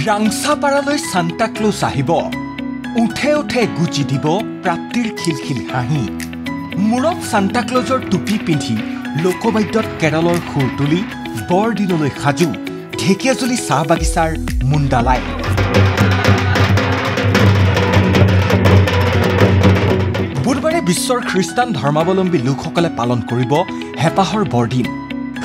ৰাংচাপাৰালৈ Santa Claus আহিব উঠে উঠে গুজি দিব প্ৰাপ্তিৰ খিলখিল হাঁহি মূৰত সান্তা ক্লজৰ টুপি পিন্ধি লোকবাদ্যত কেৰলৰ সুৰ তুলি বৰদিনলৈ সাজু ঢেকিয়াজুলি চাহ বাগিচাৰ মুণ্ডালাই বুধবাৰে বিশ্বৰ খ্ৰীষ্টান ধৰ্মাৱলম্বী লোকসকলে পালন কৰিব হেপাহৰ বৰদিন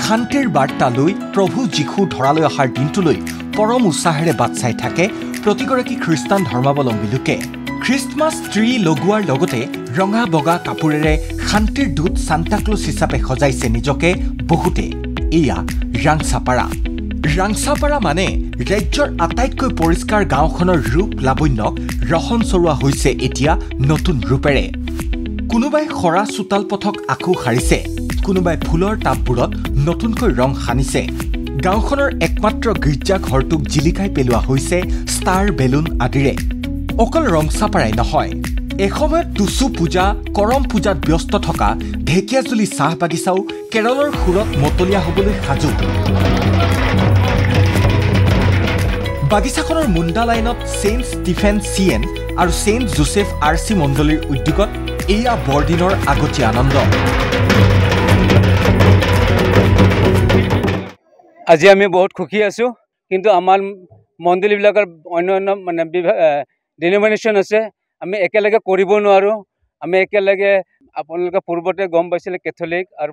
শান্তিৰ বাৰ্তা লৈ প্ৰভু যীশু ধৰালৈ অহাৰ দিনটোলৈ পৰম উৎসাহেৰে বাট চাই থাকে প্ৰতিগৰাকী খ্ৰীষ্টান ধৰ্মাৱলম্বী লোকে খ্ৰীষ্টমাছ ট্ৰী লগোৱাৰ লগতে ৰঙা বগা কাপোৰেৰে শান্তিৰ দূত সান্তা ক্লজ হিচাপে সজাইছে নিজকে বহুতে এয়া ৰাংচাপাৰা মানে ৰাজ্যৰ আটাইতকৈ পৰিষ্কাৰ গাঁওখনৰ ৰূপ লাবণ্যক ৰহন চৰোৱা হৈছে এতিয়া নতুন ৰূপেৰে কোনোবাই খৰা চোতাল পথক আখু সাৰিছে কোনোবাই ফুলৰ টাববোৰত নতুনকৈ ৰং সানিছে গাঁওখনৰ একমাত্ৰ গীৰ্জাঘৰটোক জিলিকাই পেলোৱা হৈছে ষ্টাৰ বেলুন আদিৰে অকল ৰংচাপাৰাই নহয় এসময়ত টুচু পূজা কৰম পূজাত ব্যস্ত থকা ঢেকিয়াজুলি চাহ বাগিচাও কেৰলৰ সুৰত মতলীয়া হ'বলৈ সাজু বাগিচাখনৰ মুণ্ডা লাইনত সেইণ্ট ষ্টিফেন CN আৰু সেইণ্ট জোচেফ RC মণ্ডলীৰ উদ্যোগত এয়া বৰদিনৰ আগতীয়া আনন্দ আজি আমি বহুত সুখী আছো কিন্তু আমাৰ মণ্ডলীবিলাকৰ অন্য মানে ডিনোমিনেশ্যন আছে আমি একেলগে কৰিব নোৱাৰো আমি একেলগে আপোনালোকে পূৰ্বতে গম পাইছিলে কেথলিক আৰু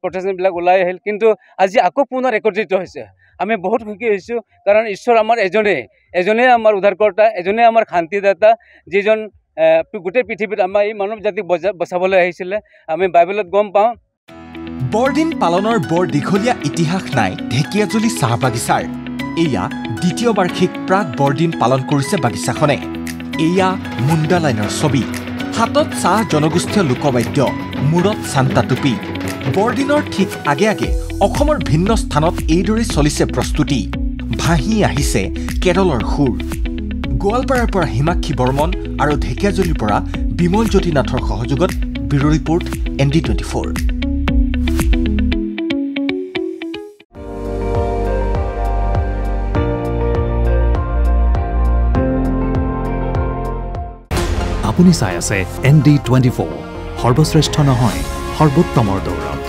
প্ৰটেষ্টেণ্টবিলাক ওলাই আহিল কিন্তু আজি আকৌ পুনৰ একত্ৰিত হৈছে আমি বহুত সুখী হৈছোঁ কাৰণ ঈশ্বৰ আমাৰ এজনে আমাৰ উদ্ধাৰকৰ্তা এজনে আমাৰ শান্তিদাতা যিজন গোটেই পৃথিৱীত আমাৰ এই মানৱ জাতিক বচাবলৈ আহিছিলে আমি বাইবেলত গম পাওঁ বৰদিন পালনৰ বৰ দীঘলীয়া ইতিহাস নাই ঢেকিয়াজুলি চাহ বাগিচাৰ এয়া দ্বিতীয় বাৰ্ষিক প্ৰাক বৰদিন পালন কৰিছে বাগিচাখনে এয়া মুণ্ডা লাইনৰ ছবি হাতত চাহ জনগোষ্ঠীয় লোকবাদ্য মূৰত সান্তা টুপি বৰদিনৰ ঠিক আগে আগে অসমৰ ভিন্ন স্থানত এইদৰে চলিছে প্ৰস্তুতি ভাহি আহিছে কেৰলৰ সুৰ গোৱালপাৰাৰ পৰা হিমাক্ষী বৰ্মন আৰু ঢেকিয়াজুলিৰ পৰা বিমল জ্যোতি নাথৰ সহযোগত ব্যুৰ' ৰিপৰ্ট ND24 আপুনি চাই আছে ND24 সৰ্বশ্ৰেষ্ঠ নহয় সৰ্বোত্তমৰ দৌৰত